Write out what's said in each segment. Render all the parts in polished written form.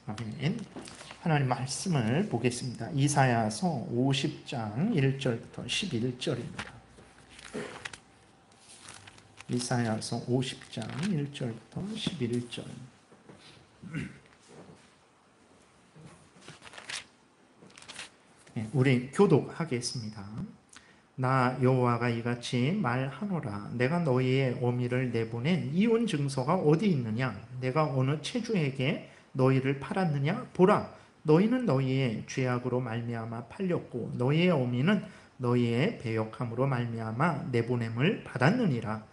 아멘. 하나님 말씀을 보겠습니다. 이사야서 50장 1절부터 11절입니다. 이사야서 50장 1절부터 11절. 우리 교독하겠습니다. 나 여호와가 이같이 말하노라. 내가 너희의 어미를 내보낸 이혼 증서가 어디 있느냐? 내가 어느 체주에게 너희를 팔았느냐? 보라, 너희는 너희의 죄악으로 말미암아 팔렸고 너희의 어미는 너희의 배역함으로 말미암아 내보냄을 받았느니라.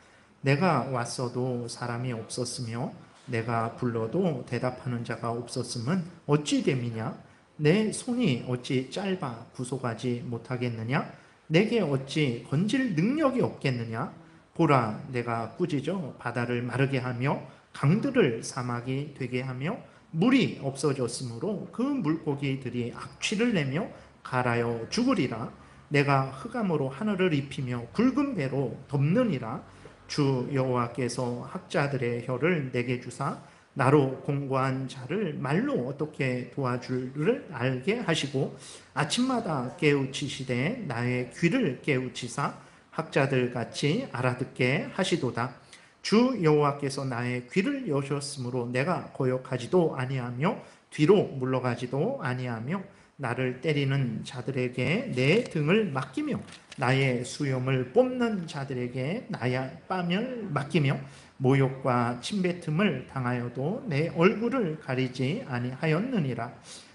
내가 왔어도 사람이 없었으며 내가 불러도 대답하는 자가 없었음은 어찌 됨이냐? 내 손이 어찌 짧아 구속하지 못하겠느냐? 내게 어찌 건질 능력이 없겠느냐? 보라, 내가 꾸짖어 바다를 마르게 하며 강들을 사막이 되게 하며 물이 없어졌으므로 그 물고기들이 악취를 내며 갈아여 죽으리라. 내가 흑암으로 하늘을 입히며 굵은 배로 덮느니라. 주 여호와께서 학자들의 혀를 내게 주사 나로 공고한 자를 말로 어떻게 도와줄을 알게 하시고 아침마다 깨우치시되 나의 귀를 깨우치사 학자들 같이 알아듣게 하시도다. 주 여호와께서 나의 귀를 여셨으므로 내가 거역하지도 아니하며 뒤로 물러가지도 아니하며 나를 때리는 자들에게 내 등을 맡기며 나의 수염을 뽑는 자들에게 나의 뺨을 맡기며 모욕과 침뱉음을 당하여도 내 얼굴을 가리지 아니하였느니라.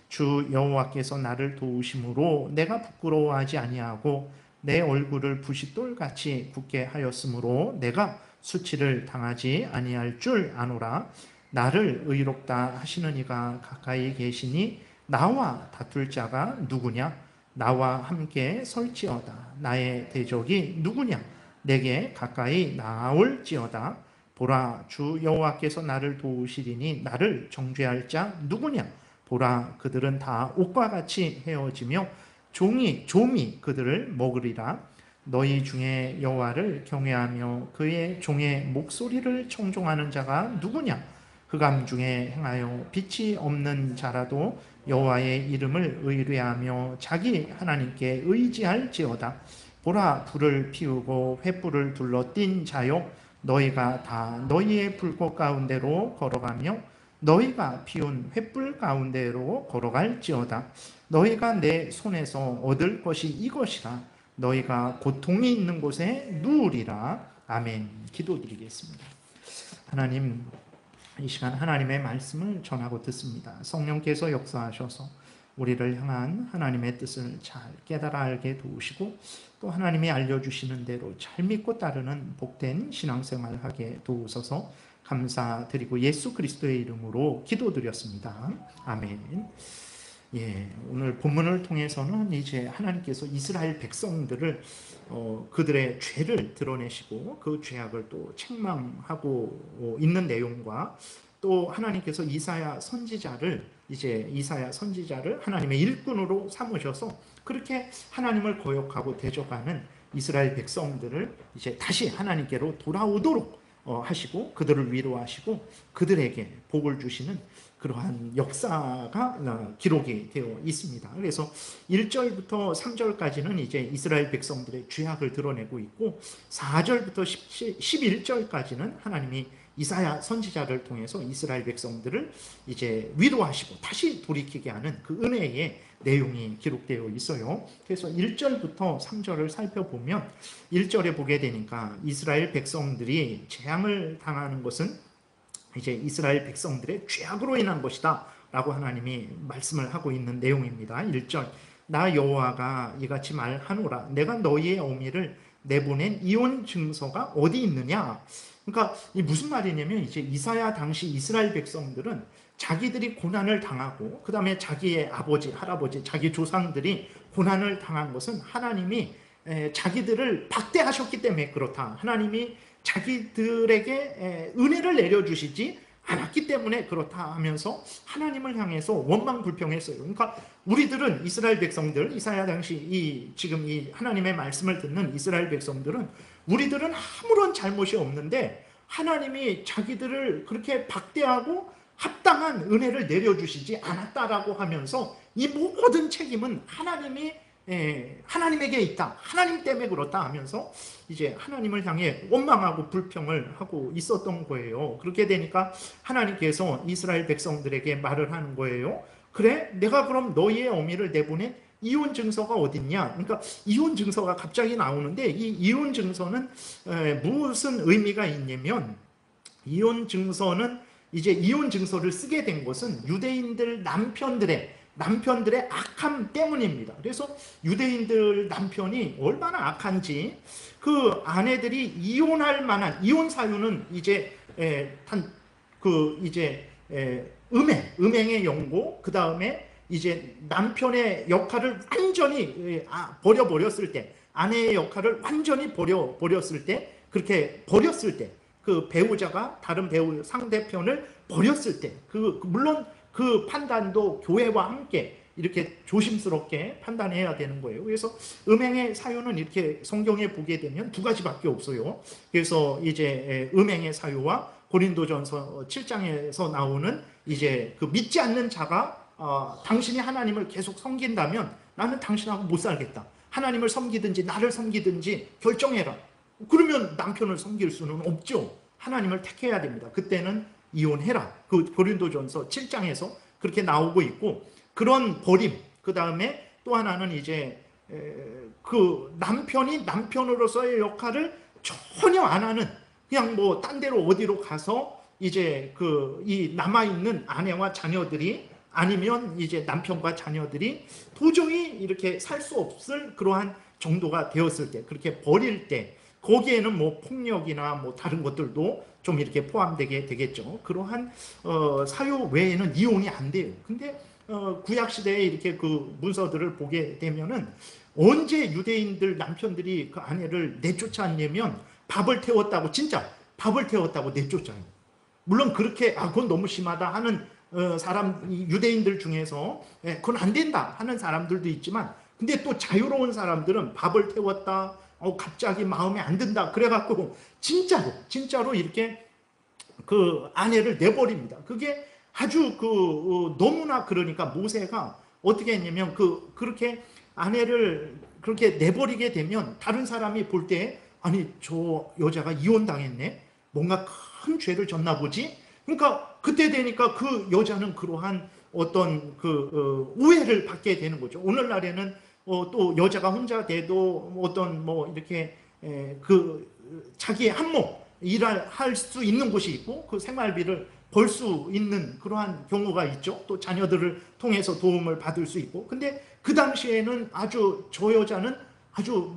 주 여호와께서 나를 도우심으로 내가 부끄러워하지 아니하고 내 얼굴을 부싯돌같이 굳게 하였으므로 내가 수치를 당하지 아니할 줄 아노라. 나를 의롭다 하시는 이가 가까이 계시니 나와 다툴 자가 누구냐? 나와 함께 설지어다. 나의 대적이 누구냐? 내게 가까이 나아올지어다. 보라, 주 여호와께서 나를 도우시리니 나를 정죄할 자 누구냐? 보라, 그들은 다 옷과 같이 헤어지며 좀이 그들을 먹으리라. 너희 중에 여호와를 경외하며 그의 종의 목소리를 청종하는 자가 누구냐? 흑암 중에 행하여 빛이 없는 자라도 여호와의 이름을 의뢰하며 자기 하나님께 의지할지어다. 보라, 불을 피우고 횃불을 둘러띈 자요, 너희가 다 너희의 불꽃 가운데로 걸어가며 너희가 피운 횃불 가운데로 걸어갈지어다. 너희가 내 손에서 얻을 것이 이것이라. 너희가 고통이 있는 곳에 누우리라. 아멘. 기도드리겠습니다. 하나님, 이 시간 하나님의 말씀을 전하고 듣습니다. 성령께서 역사하셔서 우리를 향한 하나님의 뜻을 잘 깨달아 알게 도우시고 또 하나님이 알려주시는 대로 잘 믿고 따르는 복된 신앙생활을 하게 도우소서. 감사드리고 예수 그리스도의 이름으로 기도드렸습니다. 아멘. 오늘 본문을 통해서는 이제 하나님께서 이스라엘 백성들을 그들의 죄를 드러내시고 그 죄악을 또 책망하고 있는 내용과 또 하나님께서 이사야 선지자를 하나님의 일꾼으로 삼으셔서 그렇게 하나님을 거역하고 대적하는 이스라엘 백성들을 이제 다시 하나님께로 돌아오도록 하시고 그들을 위로하시고 그들에게 복을 주시는 그러한 역사가 기록이 되어 있습니다. 그래서 1절부터 3절까지는 이제 이스라엘 백성들의 죄악을 드러내고 있고 4절부터 11절까지는 하나님이 이사야 선지자를 통해서 이스라엘 백성들을 이제 위로하시고 다시 돌이키게 하는 그 은혜의 내용이 기록되어 있어요. 그래서 1절부터 3절을 살펴보면 1절에 보게 되니까 이스라엘 백성들이 재앙을 당하는 것은 이제 이스라엘 백성들의 죄악으로 인한 것이다 라고 하나님이 말씀을 하고 있는 내용입니다. 1절, 나 여호와가 이같이 말하노라. 내가 너희의 어미를 내보낸 이혼 증서가 어디 있느냐? 그러니까 이 무슨 말이냐면 이제 이사야 당시 이스라엘 백성들은 자기들이 고난을 당하고 그 다음에 자기의 아버지, 할아버지, 자기 조상들이 고난을 당한 것은 하나님이 자기들을 박대하셨기 때문에 그렇다. 하나님이 자기들에게 은혜를 내려주시지 않았기 때문에 그렇다 하면서 하나님을 향해서 원망불평했어요. 그러니까 우리들은 이스라엘 백성들, 이사야 당시 지금 이 하나님의 말씀을 듣는 이스라엘 백성들은 우리들은 아무런 잘못이 없는데 하나님이 자기들을 그렇게 박대하고 합당한 은혜를 내려주시지 않았다라고 하면서 이 모든 책임은 하나님에게 있다. 하나님 때문에 그렇다 하면서 이제 하나님을 향해 원망하고 불평을 하고 있었던 거예요. 그렇게 되니까 하나님께서 이스라엘 백성들에게 말을 하는 거예요. 그래? 내가 그럼 너희의 어미를 내보낸 이혼 증서가 어딨냐? 그러니까 이혼 증서가 갑자기 나오는데 이 이혼 증서는 무슨 의미가 있냐면 이혼 증서는 이제 이혼 증서를 쓰게 된 것은 유대인들 남편들의 악함 때문입니다. 그래서 유대인들 남편이 얼마나 악한지 그 아내들이 이혼할 만한 이혼 사유는 이제 음행의 연고, 그 다음에 이제 남편의 역할을 완전히 버려버렸을 때, 아내의 역할을 완전히 버렸을 때, 그렇게 버렸을 때, 그 배우자가 다른 배우 상대편을 버렸을 때, 물론 그 판단도 교회와 함께 이렇게 조심스럽게 판단해야 되는 거예요. 그래서 음행의 사유는 이렇게 성경에 보게 되면 두 가지밖에 없어요. 그래서 이제 음행의 사유와 고린도전서 7장에서 나오는 이제 그 믿지 않는 자가 당신이 하나님을 계속 섬긴다면 나는 당신하고 못 살겠다. 하나님을 섬기든지 나를 섬기든지 결정해라. 그러면 남편을 섬길 수는 없죠. 하나님을 택해야 됩니다. 그때는 이혼해라. 그 고린도전서 7장에서 그렇게 나오고 있고, 그런 버림, 그 다음에 또 하나는 이제 그 남편이 남편으로서의 역할을 전혀 안 하는, 그냥 뭐 딴 데로 어디로 가서 이제 이 남아있는 아내와 자녀들이, 아니면 이제 남편과 자녀들이 도저히 이렇게 살 수 없을 그러한 정도가 되었을 때, 그렇게 버릴 때, 거기에는 뭐 폭력이나 뭐 다른 것들도 좀 이렇게 포함되게 되겠죠. 그러한 사유 외에는 이혼이 안 돼요. 근데 구약 시대에 이렇게 그 문서들을 보게 되면은 언제 유대인들 남편들이 그 아내를 내쫓았냐면 밥을 태웠다고, 진짜 밥을 태웠다고 내쫓아요. 물론 그렇게 그건 너무 심하다 하는 유대인들 중에서 그건 안 된다 하는 사람들도 있지만, 근데 또 자유로운 사람들은 밥을 태웠다, 갑자기 마음에 안 든다 그래갖고 진짜로 이렇게 그 아내를 내버립니다. 그게 아주 너무나, 그러니까 모세가 어떻게 했냐면 그렇게 아내를 그렇게 내버리게 되면 다른 사람이 볼 때, 아니 저 여자가 이혼당했네, 뭔가 큰 죄를 졌나 보지. 그러니까 그때 되니까 그 여자는 그러한 어떤 우애를 받게 되는 거죠. 오늘날에는 또 여자가 혼자 돼도 어떤 뭐 이렇게 자기의 한몫 일을 할 수 있는 곳이 있고 그 생활비를 벌 수 있는 그러한 경우가 있죠. 또 자녀들을 통해서 도움을 받을 수 있고. 근데 그 당시에는 저 여자는 아주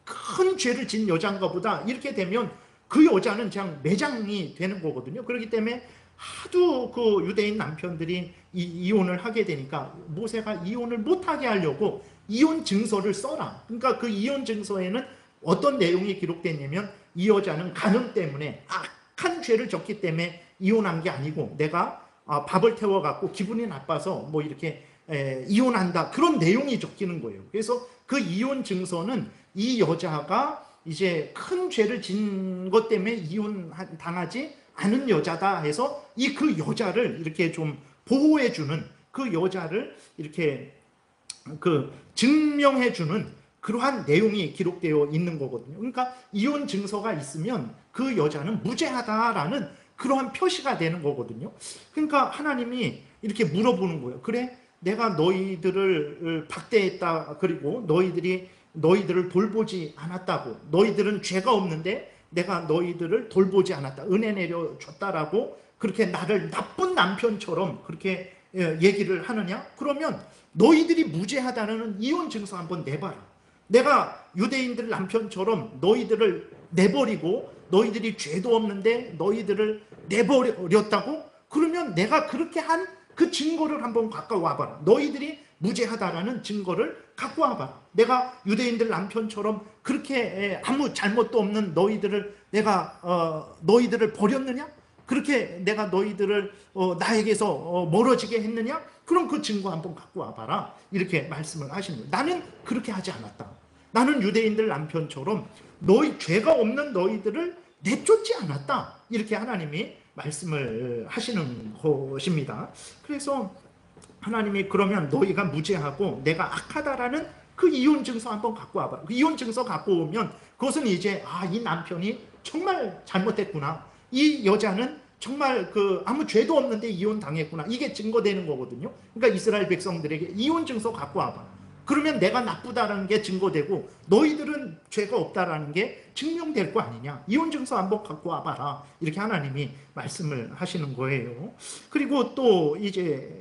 큰 죄를 진 여자인가 보다, 이렇게 되면 그 여자는 그냥 매장이 되는 거거든요. 그렇기 때문에 하도 그 유대인 남편들이 이혼을 하게 되니까 모세가 이혼을 못하게 하려고 이혼 증서를 써라. 그러니까 그 이혼 증서에는 어떤 내용이 기록됐냐면, 이 여자는 간음 때문에 악한 죄를 졌기 때문에 이혼한 게 아니고 내가 밥을 태워갖고 기분이 나빠서 뭐 이렇게 이혼한다, 그런 내용이 적히는 거예요. 그래서 그 이혼 증서는 이 여자가 이제 큰 죄를 진 것 때문에 이혼당하지 않은 여자다 해서 그 여자를 이렇게 좀 보호해주는, 그 여자를 이렇게 증명해주는 그러한 내용이 기록되어 있는 거거든요. 그러니까 이혼 증서가 있으면 그 여자는 무죄하다라는 그러한 표시가 되는 거거든요. 그러니까 하나님이 이렇게 물어보는 거예요. 그래, 내가 너희들을 박대했다, 그리고 너희들을 돌보지 않았다고, 너희들은 죄가 없는데 내가 너희들을 돌보지 않았다, 은혜 내려줬다라고 그렇게 나를 나쁜 남편처럼 그렇게 얘기를 하느냐? 그러면 너희들이 무죄하다는 이혼 증서 한번 내봐라. 내가 유대인들 남편처럼 너희들을 내버리고 너희들이 죄도 없는데 너희들을 내버렸다고? 그러면 내가 그렇게 한 그 증거를 한번 갖고 와봐라. 너희들이 무죄하다라는 증거를 갖고 와봐라. 내가 유대인들 남편처럼 그렇게 아무 잘못도 없는 내가 너희들을 버렸느냐? 그렇게 내가 너희들을 나에게서 멀어지게 했느냐? 그럼 그 증거 한번 갖고 와봐라. 이렇게 말씀을 하시는 거예요. 나는 그렇게 하지 않았다. 나는 유대인들 남편처럼 죄가 없는 너희들을 내쫓지 않았다. 이렇게 하나님이 말씀을 하시는 것입니다. 그래서 하나님이 그러면 너희가 무죄하고 내가 악하다라는 그 이혼 증서 한번 갖고 와봐. 그 이혼 증서 갖고 오면 그것은 이제 이 남편이 정말 잘못했구나. 이 여자는 정말 아무 죄도 없는데 이혼 당했구나. 이게 증거되는 거거든요. 그러니까 이스라엘 백성들에게 이혼 증서 갖고 와봐. 그러면 내가 나쁘다라는 게 증거되고 너희들은 죄가 없다라는 게 증명될 거 아니냐. 이혼 증서 한번 갖고 와봐라. 이렇게 하나님이 말씀을 하시는 거예요. 그리고 또 이제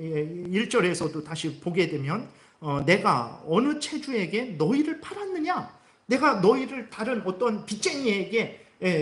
1절에서도 다시 보게 되면 내가 어느 체주에게 너희를 팔았느냐? 내가 너희를 다른 어떤 빚쟁이에게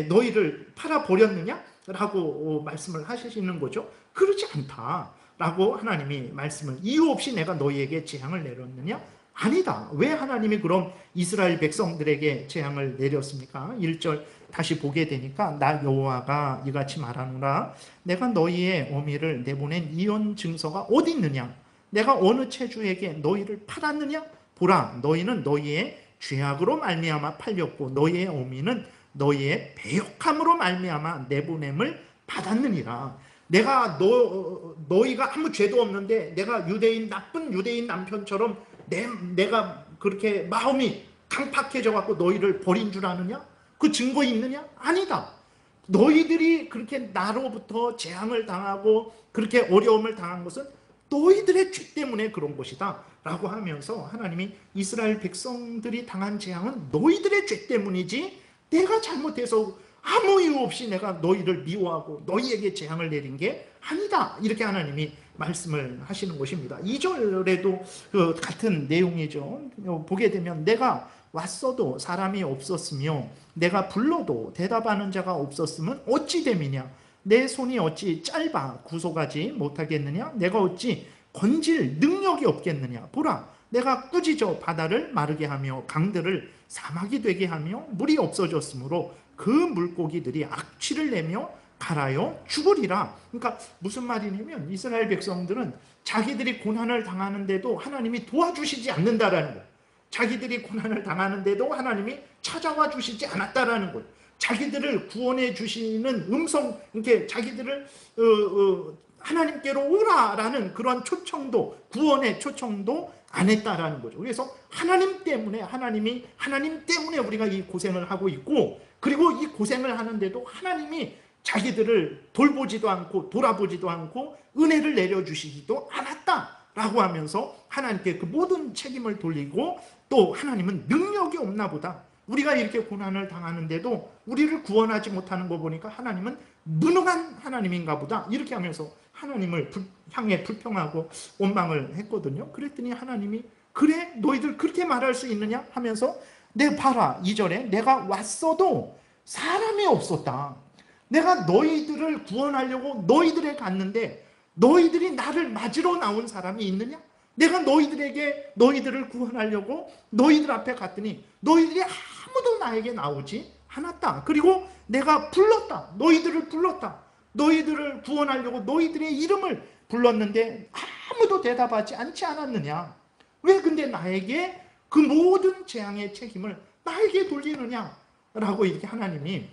너희를 팔아버렸느냐? 라고 말씀을 하시는 거죠. 그렇지 않다라고 하나님이 말씀을, 이유 없이 내가 너희에게 재앙을 내렸느냐? 아니다. 왜 하나님이 그럼 이스라엘 백성들에게 재앙을 내렸습니까? 1절 다시 보게 되니까 나 여호와가 이같이 말하노라. 내가 너희의 어미를 내보낸 이혼 증서가 어디 있느냐? 내가 어느 체주에게 너희를 팔았느냐? 보라, 너희는 너희의 죄악으로 말미암아 팔렸고 너희의 어미는 너희의 배역함으로 말미암아 내보냄을 받았느니라. 내가 너희가 아무 죄도 없는데 내가 나쁜 유대인 남편처럼 내가 그렇게 마음이 강팍해져 갖고 너희를 버린 줄 아느냐? 그 증거 있느냐? 아니다. 너희들이 그렇게 나로부터 재앙을 당하고 그렇게 어려움을 당한 것은 너희들의 죄 때문에 그런 것이다 라고 하면서 하나님이 이스라엘 백성들이 당한 재앙은 너희들의 죄 때문이지 내가 잘못해서 아무 이유 없이 내가 너희를 미워하고 너희에게 재앙을 내린 게 아니다. 이렇게 하나님이 말씀을 하시는 것입니다. 2절에도 같은 내용이죠. 보게 되면 내가 왔어도 사람이 없었으며 내가 불러도 대답하는 자가 없었으면 어찌 됨이냐? 내 손이 어찌 짧아 구속하지 못하겠느냐? 내가 어찌 건질 능력이 없겠느냐? 보라, 내가 꾸짖어 바다를 마르게 하며 강들을 사막이 되게 하며 물이 없어졌으므로 그 물고기들이 악취를 내며 갈아요 죽으리라. 그러니까 무슨 말이냐면 이스라엘 백성들은 자기들이 고난을 당하는데도 하나님이 도와주시지 않는다라는 거예요. 자기들이 고난을 당하는데도 하나님이 찾아와 주시지 않았다라는 거예요. 자기들을 구원해 주시는 음성, 이렇게 자기들을 하나님께로 오라라는 그런 초청도, 구원의 초청도 안 했다라는 거죠. 그래서 하나님 때문에 우리가 이 고생을 하고 있고, 그리고 이 고생을 하는데도 하나님이 자기들을 돌보지도 않고 돌아보지도 않고 은혜를 내려주시지도 않았다라고 하면서 하나님께 그 모든 책임을 돌리고, 또 하나님은 능력이 없나 보다. 우리가 이렇게 고난을 당하는데도 우리를 구원하지 못하는 거 보니까 하나님은 무능한 하나님인가 보다. 이렇게 하면서 하나님을 향해 불평하고 원망을 했거든요. 그랬더니 하나님이 그래? 너희들 그렇게 말할 수 있느냐? 하면서 봐라. 2절에 내가 왔어도 사람이 없었다. 내가 너희들을 구원하려고 너희들에 갔는데 너희들이 나를 맞으러 나온 사람이 있느냐? 내가 너희들을 구원하려고 너희들 앞에 갔더니 너희들이 아무도 나에게 나오지 않았다. 그리고 내가 너희들을 불렀다. 너희들을 구원하려고 너희들의 이름을 불렀는데 아무도 대답하지 않지 않았느냐? 왜 근데 나에게 그 모든 재앙의 책임을 나에게 돌리느냐? 라고 이렇게 하나님이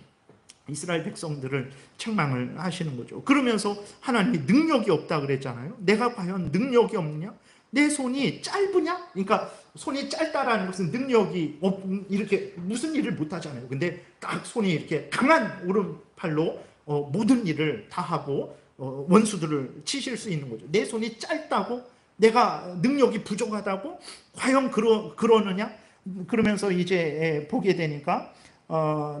이스라엘 백성들을 책망을 하시는 거죠. 그러면서 하나님이 능력이 없다 그랬잖아요. 내가 과연 능력이 없느냐? 내 손이 짧으냐? 그러니까 손이 짧다라는 것은 능력이 이렇게 무슨 일을 못 하잖아요. 근데 딱 손이 이렇게 강한 오른팔로 모든 일을 다 하고 원수들을 치실 수 있는 거죠. 내 손이 짧다고? 내가 능력이 부족하다고? 과연 그러느냐? 그러면서 이제 보게 되니까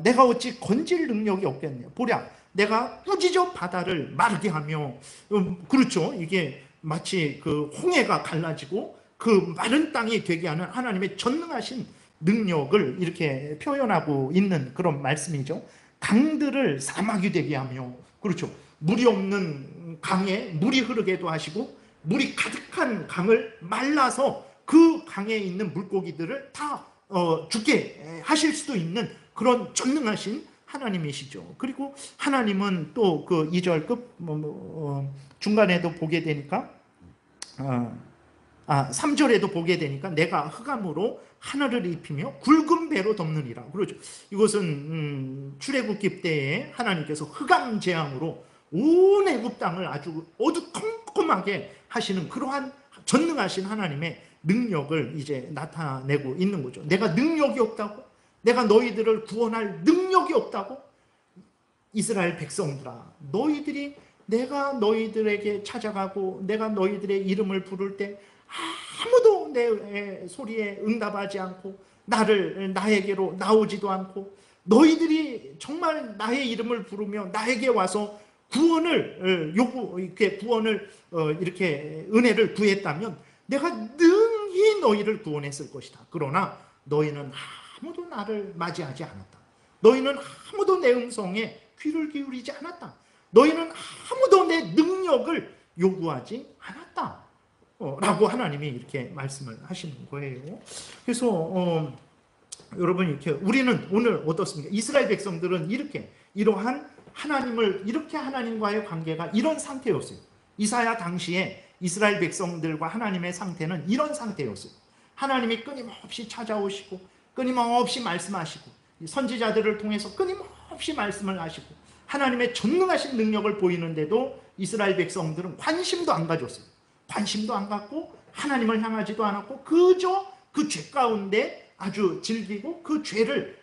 내가 어찌 건질 능력이 없겠냐? 보랴, 내가 꾸짖어 바다를 마르게 하며, 그렇죠. 이게 마치 그 홍해가 갈라지고 그 마른 땅이 되게 하는 하나님의 전능하신 능력을 이렇게 표현하고 있는 그런 말씀이죠. 강들을 사막이 되게 하며, 그렇죠. 물이 없는 강에 물이 흐르게도 하시고, 물이 가득한 강을 말라서 그 강에 있는 물고기들을 다 죽게 하실 수도 있는 그런 전능하신 하나님이시죠. 그리고 하나님은 또 그 2절 중간에도 보게 되니까 3절에도 보게 되니까 내가 흑암으로 하늘을 입히며 굵은 배로 덮느니라. 그렇죠. 이것은 출애굽기 때에 하나님께서 흑암 재앙으로 온 애굽 땅을 아주 어두컴컴하게 하시는 그러한 전능하신 하나님의 능력을 이제 나타내고 있는 거죠. 내가 능력이 없다고? 내가 너희들을 구원할 능력이 없다고? 이스라엘 백성들아, 너희들이 내가 너희들에게 찾아가고 내가 너희들의 이름을 부를 때 아무도 내 소리에 응답하지 않고 나에게로 나오지도 않고, 너희들이 정말 나의 이름을 부르며 나에게 와서 구원을 이렇게 구원을 이렇게 은혜를 구했다면 내가 능히 너희를 구원했을 것이다. 그러나 너희는 아무도 나를 맞이하지 않았다. 너희는 아무도 내 음성에 귀를 기울이지 않았다. 너희는 아무도 내 능력을 요구하지 않았다. 라고 하나님이 이렇게 말씀을 하시는 거예요. 그래서 여러분, 이렇게 우리는 오늘 어떻습니까? 이스라엘 백성들은 이러한 하나님을, 이렇게 하나님과의 관계가 이런 상태였어요. 이사야 당시에 이스라엘 백성들과 하나님의 상태는 이런 상태였어요. 하나님이 끊임없이 찾아오시고 끊임없이 말씀하시고 선지자들을 통해서 끊임없이 말씀을 하시고 하나님의 전능하신 능력을 보이는데도 이스라엘 백성들은 관심도 안 가졌어요. 관심도 안 갖고 하나님을 향하지도 않았고 그저 그 죄 가운데 아주 즐기고 그 죄를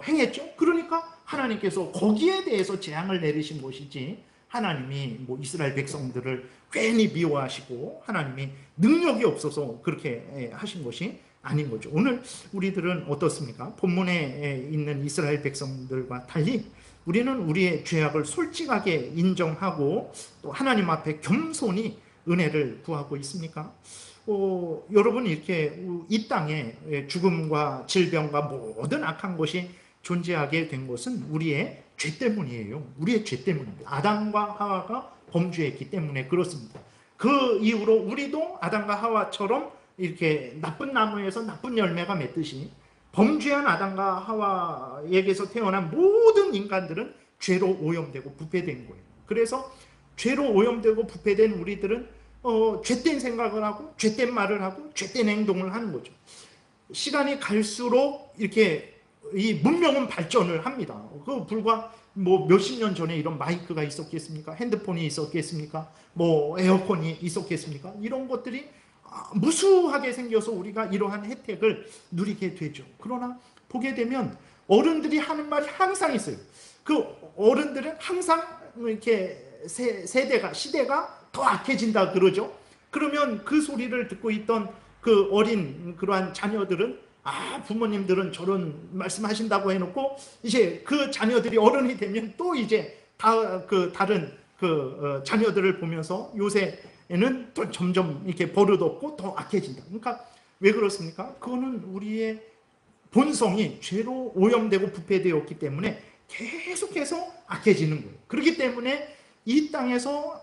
행했죠. 그러니까 하나님께서 거기에 대해서 재앙을 내리신 것이지, 하나님이 뭐 이스라엘 백성들을 괜히 미워하시고 하나님이 능력이 없어서 그렇게 하신 것이 아닌 거죠. 오늘 우리들은 어떻습니까? 본문에 있는 이스라엘 백성들과 달리 우리는 우리의 죄악을 솔직하게 인정하고 또 하나님 앞에 겸손히 은혜를 구하고 있습니까? 여러분, 이렇게 이 땅에 죽음과 질병과 모든 악한 것이 존재하게 된 것은 우리의 죄 때문이에요. 우리의 죄 때문입니다. 아담과 하와가 범죄했기 때문에 그렇습니다. 그 이후로 우리도 아담과 하와처럼 이렇게 나쁜 나무에서 나쁜 열매가 맺듯이 범죄한 아담과 하와에게서 태어난 모든 인간들은 죄로 오염되고 부패된 거예요. 그래서 죄로 오염되고 부패된 우리들은 죄된 생각을 하고 죄된 말을 하고 죄된 행동을 하는 거죠. 시간이 갈수록 이렇게 이 문명은 발전을 합니다. 그 불과 뭐 몇십 년 전에 이런 마이크가 있었겠습니까? 핸드폰이 있었겠습니까? 뭐 에어컨이 있었겠습니까? 이런 것들이 무수하게 생겨서 우리가 이러한 혜택을 누리게 되죠. 그러나 보게 되면 어른들이 하는 말이 항상 있어요. 그 어른들은 항상 이렇게 시대가 더 악해진다 그러죠. 그러면 그 소리를 듣고 있던 그 어린 그러한 자녀들은 부모님들은 저런 말씀하신다고 해놓고 이제 그 자녀들이 어른이 되면 또 이제 다른 자녀들을 보면서 요새에는 또 점점 이렇게 버릇없고 더 악해진다. 그러니까 왜 그렇습니까? 그거는 우리의 본성이 죄로 오염되고 부패되었기 때문에 계속해서 악해지는 거예요. 그렇기 때문에 이 땅에서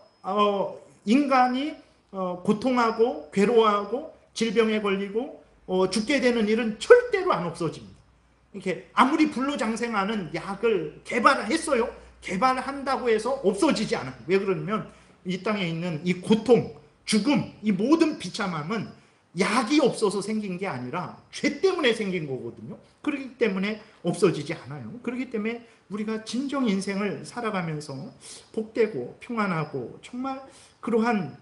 인간이 고통하고 괴로워하고 질병에 걸리고 죽게 되는 일은 절대로 안 없어집니다. 이렇게 아무리 불로장생하는 약을 개발했어요. 개발한다고 해서 없어지지 않아요. 왜 그러냐면 이 땅에 있는 이 고통, 죽음, 이 모든 비참함은 약이 없어서 생긴 게 아니라 죄 때문에 생긴 거거든요. 그렇기 때문에 없어지지 않아요. 그렇기 때문에 우리가 진정 인생을 살아가면서 복되고 평안하고 정말 그러한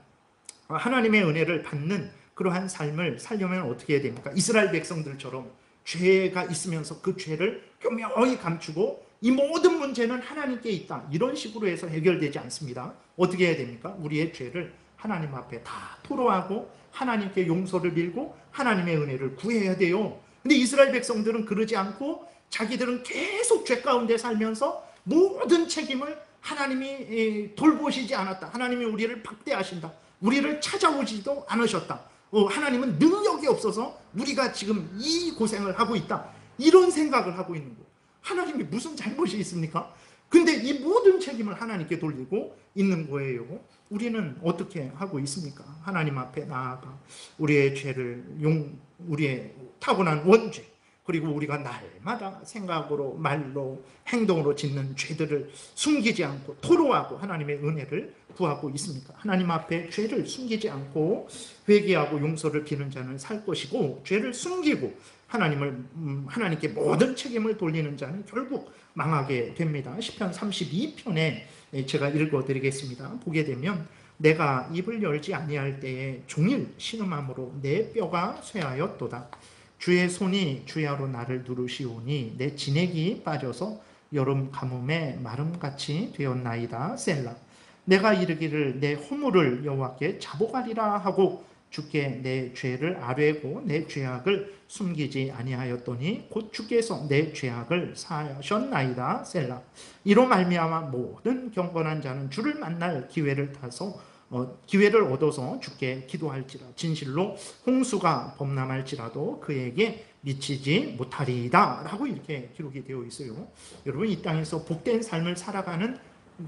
하나님의 은혜를 받는 그러한 삶을 살려면 어떻게 해야 됩니까? 이스라엘 백성들처럼 죄가 있으면서 그 죄를 교묘히 감추고 이 모든 문제는 하나님께 있다, 이런 식으로 해서 해결되지 않습니다. 어떻게 해야 됩니까? 우리의 죄를 하나님 앞에 다 토로하고 하나님께 용서를 빌고 하나님의 은혜를 구해야 돼요. 근데 이스라엘 백성들은 그러지 않고 자기들은 계속 죄 가운데 살면서 모든 책임을 하나님이 돌보시지 않았다. 하나님이 우리를 박대하신다. 우리를 찾아오지도 않으셨다. 하나님은 능력이 없어서 우리가 지금 이 고생을 하고 있다. 이런 생각을 하고 있는 거예요. 하나님이 무슨 잘못이 있습니까? 근데 이 모든 책임을 하나님께 돌리고 있는 거예요. 우리는 어떻게 하고 있습니까? 하나님 앞에 나아가 우리의 죄를 우리의 타고난 원죄, 그리고 우리가 날마다 생각으로 말로 행동으로 짓는 죄들을 숨기지 않고 토로하고 하나님의 은혜를 구하고 있습니까? 하나님 앞에 죄를 숨기지 않고 회개하고 용서를 비는 자는 살 것이고, 죄를 숨기고 하나님께 모든 책임을 돌리는 자는 결국 망하게 됩니다. 시편 32편에 제가 읽어드리겠습니다. 보게 되면 내가 입을 열지 아니할 때에 종일 신음함으로 내 뼈가 쇠하였도다. 주의 손이 주야로 나를 누르시오니 내 진액이 빠져서 여름 가뭄에 마름같이 되었나이다. 셀라. 내가 이르기를 내 허물을 여호와께 자복하리라 하고 주께 내 죄를 아뢰고 내 죄악을 숨기지 아니하였더니 곧 주께서 내 죄악을 사하셨나이다. 셀라. 이로 말미암아 모든 경건한 자는 주를 만날 기회를 얻어서 주께 기도할지라. 진실로 홍수가 범람할지라도 그에게 미치지 못하리이다 라고 이렇게 기록이 되어 있어요. 여러분, 이 땅에서 복된 삶을 살아가는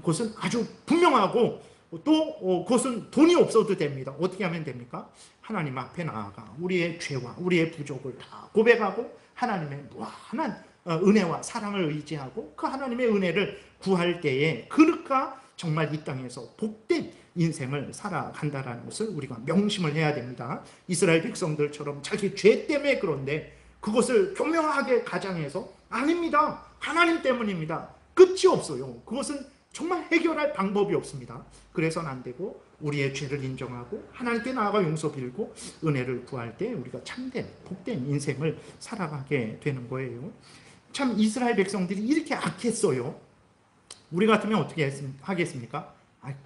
곳은 아주 분명하고 또 그것은 돈이 없어도 됩니다. 어떻게 하면 됩니까? 하나님 앞에 나아가 우리의 죄와 우리의 부족을 다 고백하고 하나님의 무한한 은혜와 사랑을 의지하고 그 하나님의 은혜를 구할 때에 그가 정말 이 땅에서 복된 인생을 살아간다는 것을 우리가 명심을 해야 됩니다. 이스라엘 백성들처럼 자기 죄 때문에 그런데 그것을 교묘하게 가장해서 아닙니다, 하나님 때문입니다, 끝이 없어요. 그것은 정말 해결할 방법이 없습니다. 그래서는 안 되고 우리의 죄를 인정하고 하나님께 나아가 용서 빌고 은혜를 구할 때 우리가 참된 복된 인생을 살아가게 되는 거예요. 참 이스라엘 백성들이 이렇게 악했어요. 우리 같으면 어떻게 하겠습니까?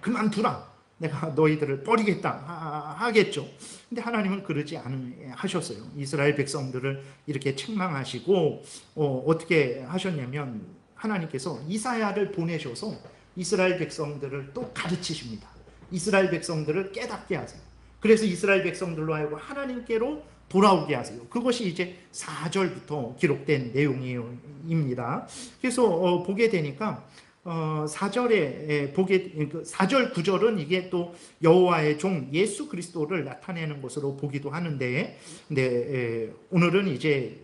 그만두라, 내가 너희들을 버리겠다 하겠죠. 근데 하나님은 그러지 않으셨어요. 이스라엘 백성들을 이렇게 책망하시고 어떻게 하셨냐면 하나님께서 이사야를 보내셔서 이스라엘 백성들을 또 가르치십니다. 이스라엘 백성들을 깨닫게 하세요. 그래서 이스라엘 백성들로 하여금 하나님께로 돌아오게 하세요. 그것이 이제 4절부터 기록된 내용입니다. 그래서 보게 되니까 4절에 4절 9절은 이게 또 여호와의 종 예수 그리스도를 나타내는 것으로 보기도 하는데, 오늘은 이제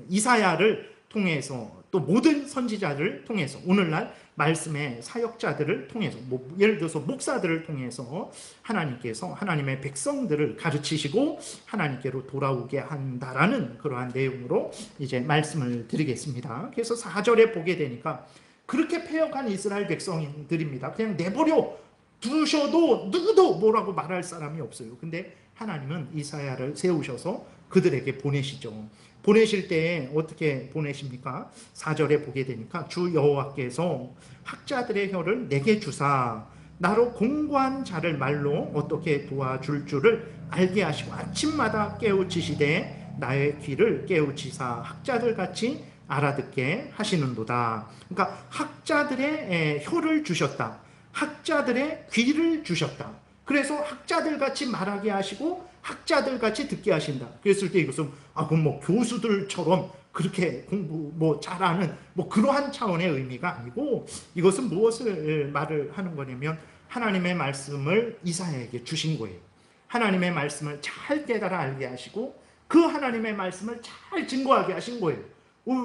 이사야를 통해서 또 모든 선지자를 통해서 오늘날 말씀의 사역자들을 통해서 예를 들어서 목사들을 통해서 하나님께서 하나님의 백성들을 가르치시고 하나님께로 돌아오게 한다라는 그러한 내용으로 이제 말씀을 드리겠습니다. 그래서 4절에 보게 되니까 그렇게 패역한 이스라엘 백성들입니다. 그냥 내버려 두셔도 누구도 뭐라고 말할 사람이 없어요. 근데 하나님은 이사야를 세우셔서 그들에게 보내시죠. 보내실 때 어떻게 보내십니까? 4절에 보게 되니까 주 여호와께서 학자들의 혀를 내게 주사 나로 공고한 자를 말로 어떻게 도와줄 줄을 알게 하시고 아침마다 깨우치시되 나의 귀를 깨우치사 학자들 같이 알아듣게 하시는도다. 그러니까 학자들의 혀를 주셨다. 학자들의 귀를 주셨다. 그래서 학자들 같이 말하게 하시고 학자들 같이 듣게 하신다. 그랬을 때 이것은 그럼 뭐 교수들처럼 그렇게 공부 잘하는 그러한 차원의 의미가 아니고, 이것은 무엇을 말을 하는 거냐면 하나님의 말씀을 이사야에게 주신 거예요. 하나님의 말씀을 잘 깨달아 알게 하시고 그 하나님의 말씀을 잘 증거하게 하신 거예요.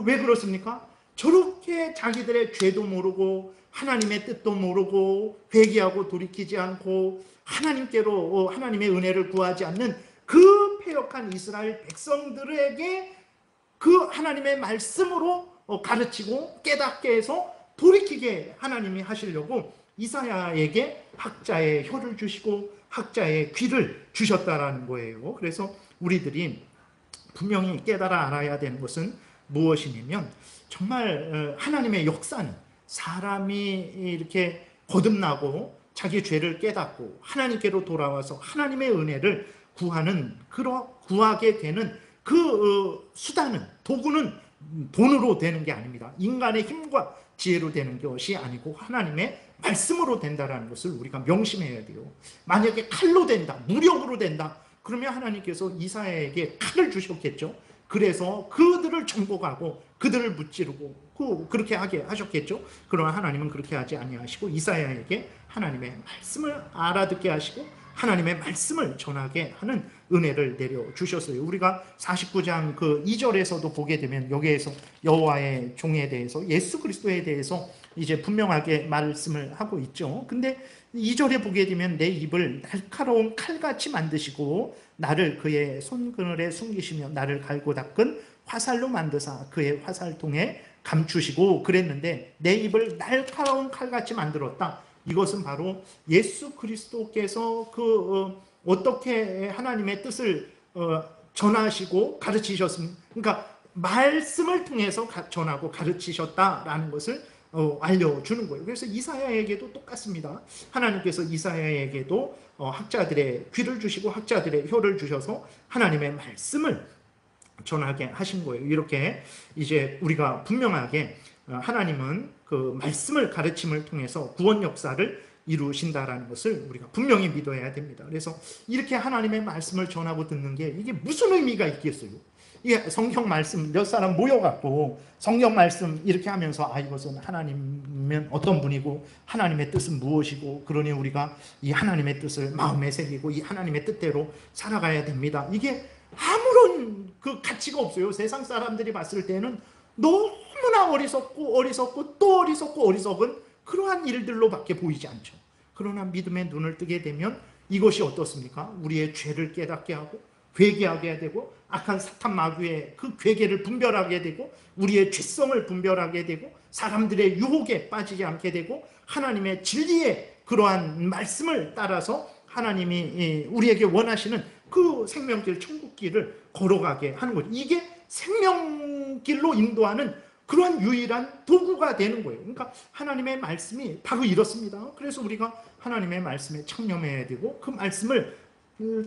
왜 그렇습니까? 저렇게 자기들의 죄도 모르고 하나님의 뜻도 모르고 회개하고 돌이키지 않고 하나님께로 하나님의 은혜를 구하지 않는 그 패역한 이스라엘 백성들에게 그 하나님의 말씀으로 가르치고 깨닫게 해서 돌이키게 하나님이 하시려고 이사야에게 학자의 혀를 주시고 학자의 귀를 주셨다라는 거예요. 그래서 우리들이 분명히 깨달아 알아야 되는 것은 무엇이냐면 정말 하나님의 역사는 사람이 이렇게 거듭나고 자기 죄를 깨닫고 하나님께로 돌아와서 하나님의 은혜를 구하게 되는 그 수단은, 도구는 돈으로 되는 게 아닙니다. 인간의 힘과 지혜로 되는 것이 아니고 하나님의 말씀으로 된다는 것을 우리가 명심해야 돼요. 만약에 칼로 된다, 무력으로 된다, 그러면 하나님께서 이사야에게 칼을 주셨겠죠. 그래서 그들을 정복하고 그들을 무찌르고 그렇게 하게 하셨겠죠. 그러나 하나님은 그렇게 하지 아니하시고 이사야에게 하나님의 말씀을 알아듣게 하시고 하나님의 말씀을 전하게 하는 은혜를 내려주셨어요. 우리가 49장 그 2절에서도 보게 되면 여기에서 여호와의 종에 대해서 예수 그리스도에 대해서 이제 분명하게 말씀을 하고 있죠. 근데 2절에 보게 되면 내 입을 날카로운 칼같이 만드시고 나를 그의 손그늘에 숨기시며 나를 갈고 닦은 화살로 만드사 그의 화살통에 감추시고 그랬는데 내 입을 날카로운 칼같이 만들었다. 이것은 바로 예수 그리스도께서 어떻게 하나님의 뜻을 전하시고 가르치셨습니까? 그러니까 말씀을 통해서 전하고 가르치셨다라는 것을 알려주는 거예요. 그래서 이사야에게도 똑같습니다. 하나님께서 이사야에게도 학자들의 귀를 주시고 학자들의 혀를 주셔서 하나님의 말씀을 전하게 하신 거예요. 이렇게 이제 우리가 분명하게 하나님은 그 말씀을 가르침을 통해서 구원 역사를 이루신다라는 것을 우리가 분명히 믿어야 됩니다. 그래서 이렇게 하나님의 말씀을 전하고 듣는 게 이게 무슨 의미가 있겠어요? 이게 성경 말씀 몇 사람 모여갖고 성경 말씀 이렇게 하면서 이것은 하나님은 어떤 분이고 하나님의 뜻은 무엇이고 그러니 우리가 이 하나님의 뜻을 마음에 새기고 이 하나님의 뜻대로 살아가야 됩니다. 이게 아무런 그 가치가 없어요. 세상 사람들이 봤을 때는 너무나 어리석고 또 어리석은 그러한 일들로밖에 보이지 않죠. 그러나 믿음의 눈을 뜨게 되면 이것이 어떻습니까? 우리의 죄를 깨닫게 하고 회개하게 되고 악한 사탄 마귀의 그 괴계를 분별하게 되고 우리의 죄성을 분별하게 되고 사람들의 유혹에 빠지지 않게 되고 하나님의 진리의 그러한 말씀을 따라서 하나님이 우리에게 원하시는 그 생명길 천국길을 걸어가게 하는 거죠. 이게 생명길로 인도하는 그러한 유일한 도구가 되는 거예요. 그러니까 하나님의 말씀이 바로 이렇습니다. 그래서 우리가 하나님의 말씀에 창념해야 되고 그 말씀을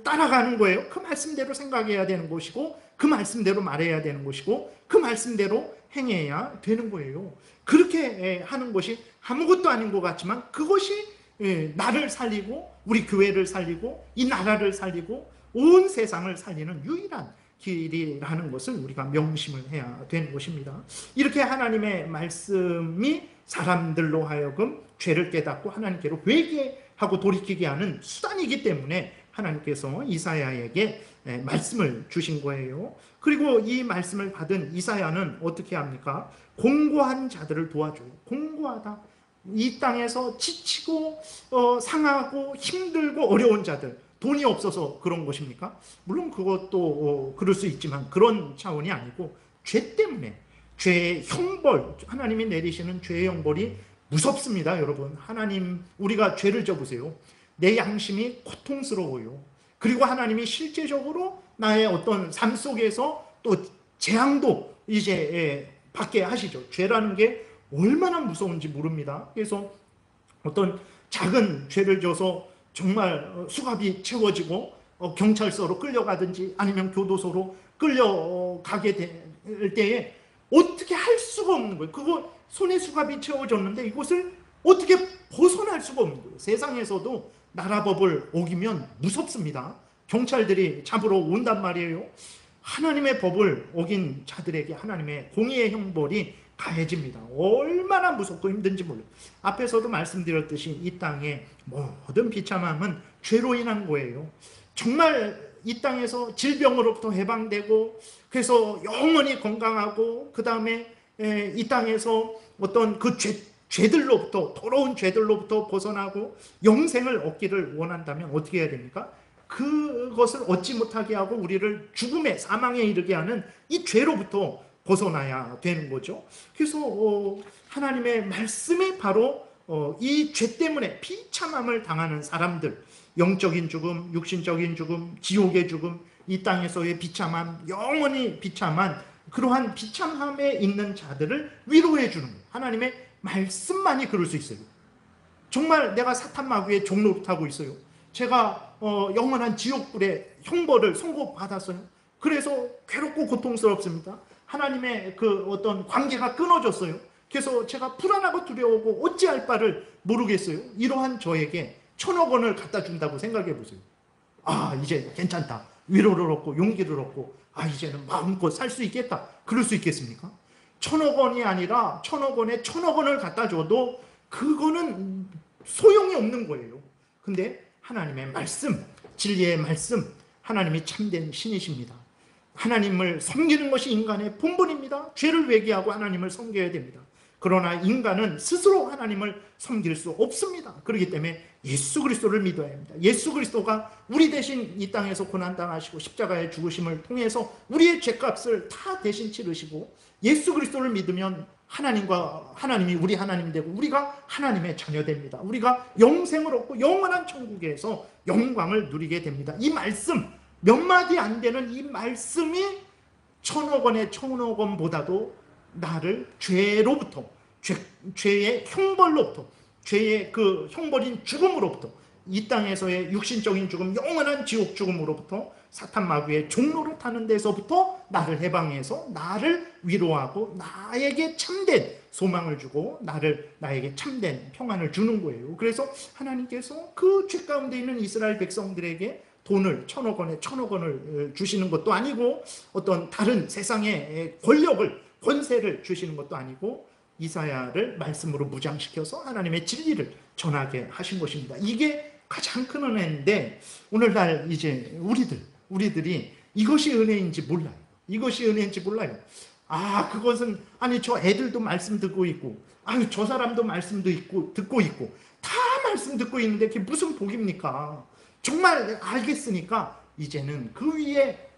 따라가는 거예요. 그 말씀대로 생각해야 되는 것이고 그 말씀대로 말해야 되는 것이고 그 말씀대로 행해야 되는 거예요. 그렇게 하는 것이 아무것도 아닌 것 같지만 그것이 나를 살리고 우리 교회를 살리고 이 나라를 살리고 온 세상을 살리는 유일한 길이라는 것을 우리가 명심을 해야 되는 것입니다. 이렇게 하나님의 말씀이 사람들로 하여금 죄를 깨닫고 하나님께로 회개하고 돌이키게 하는 수단이기 때문에 하나님께서 이사야에게 말씀을 주신 거예요. 그리고 이 말씀을 받은 이사야는 어떻게 합니까? 공고한 자들을 도와줘요. 공고하다. 이 땅에서 지치고 상하고 힘들고 어려운 자들, 돈이 없어서 그런 것입니까? 물론 그것도 그럴 수 있지만 그런 차원이 아니고 죄 때문에 죄의 형벌, 하나님이 내리시는 죄의 형벌이 무섭습니다. 여러분, 하나님, 우리가 죄를 져보세요. 내 양심이 고통스러워요. 그리고 하나님이 실제적으로 나의 어떤 삶 속에서 또 재앙도 이제 받게 하시죠. 죄라는 게 얼마나 무서운지 모릅니다. 그래서 어떤 작은 죄를 져서 정말 수갑이 채워지고 경찰서로 끌려가든지 아니면 교도소로 끌려가게 될 때에 어떻게 할 수가 없는 거예요. 그거 손에 수갑이 채워졌는데 이것을 어떻게 벗어날 수가 없는 거예요. 세상에서도 나라 법을 어기면 무섭습니다. 경찰들이 잡으러 온단 말이에요. 하나님의 법을 어긴 자들에게 하나님의 공의의 형벌이 가해집니다. 얼마나 무섭고 힘든지 몰라요. 앞에서도 말씀드렸듯이 이 땅의 모든 비참함은 죄로 인한 거예요. 정말 이 땅에서 질병으로부터 해방되고 그래서 영원히 건강하고 그 다음에 이 땅에서 어떤 그 죄들로부터 더러운 죄들로부터 벗어나고 영생을 얻기를 원한다면 어떻게 해야 됩니까? 그것을 얻지 못하게 하고 우리를 죽음에 사망에 이르게 하는 이 죄로부터 벗어나야 되는 거죠. 그래서 하나님의 말씀이 바로 이 죄 때문에 비참함을 당하는 사람들, 영적인 죽음, 육신적인 죽음, 지옥의 죽음, 이 땅에서의 비참함, 영원히 비참한 그러한 비참함에 있는 자들을 위로해 주는 거예요. 하나님의 말씀만이 그럴 수 있어요. 정말 내가 사탄 마귀의 종노릇하고 있어요. 제가 영원한 지옥불의 형벌을 선고받았어요. 그래서 괴롭고 고통스럽습니다. 하나님의 그 어떤 관계가 끊어졌어요. 그래서 제가 불안하고 두려우고 어찌할 바를 모르겠어요. 이러한 저에게 1,000억 원을 갖다 준다고 생각해 보세요. 이제 괜찮다. 위로를 얻고 용기를 얻고 이제는 마음껏 살 수 있겠다. 그럴 수 있겠습니까? 1,000억 원이 아니라 1,000억 원에 1,000억 원을 갖다 줘도 그거는 소용이 없는 거예요. 근데 하나님의 말씀, 진리의 말씀, 하나님이 참된 신이십니다. 하나님을 섬기는 것이 인간의 본분입니다. 죄를 회개하고 하나님을 섬겨야 됩니다. 그러나 인간은 스스로 하나님을 섬길 수 없습니다. 그렇기 때문에 예수 그리스도를 믿어야 합니다. 예수 그리스도가 우리 대신 이 땅에서 고난당하시고 십자가의 죽으심을 통해서 우리의 죄값을 다 대신 치르시고 예수 그리스도를 믿으면 하나님이 우리 하나님 되고 우리가 하나님의 자녀 됩니다. 우리가 영생을 얻고 영원한 천국에서 영광을 누리게 됩니다. 이 말씀, 몇 마디 안 되는 이 말씀이 1,000억 원보다도 나를 죄로부터, 죄의 형벌로부터, 죄의 그 형벌인 죽음으로부터, 이 땅에서의 육신적인 죽음, 영원한 지옥 죽음으로부터, 사탄 마귀의 종로를 타는 데서부터 나를 해방해서 나를 위로하고 나에게 참된 소망을 주고 나에게 참된 평안을 주는 거예요. 그래서 하나님께서 그 죄 가운데 있는 이스라엘 백성들에게 돈을 1,000억 원을 주시는 것도 아니고 어떤 다른 세상의 권세를 주시는 것도 아니고 이사야를 말씀으로 무장시켜서 하나님의 진리를 전하게 하신 것입니다. 이게 가장 큰 은혜인데 오늘날 이제 우리들이 이것이 은혜인지 몰라요. 이것이 은혜인지 몰라요. 그것은 저 애들도 말씀 듣고 있고 저 사람도 말씀 듣고 있고 다 말씀 듣고 있는데 그게 무슨 복입니까? 정말 알겠으니까 이제는 그 위에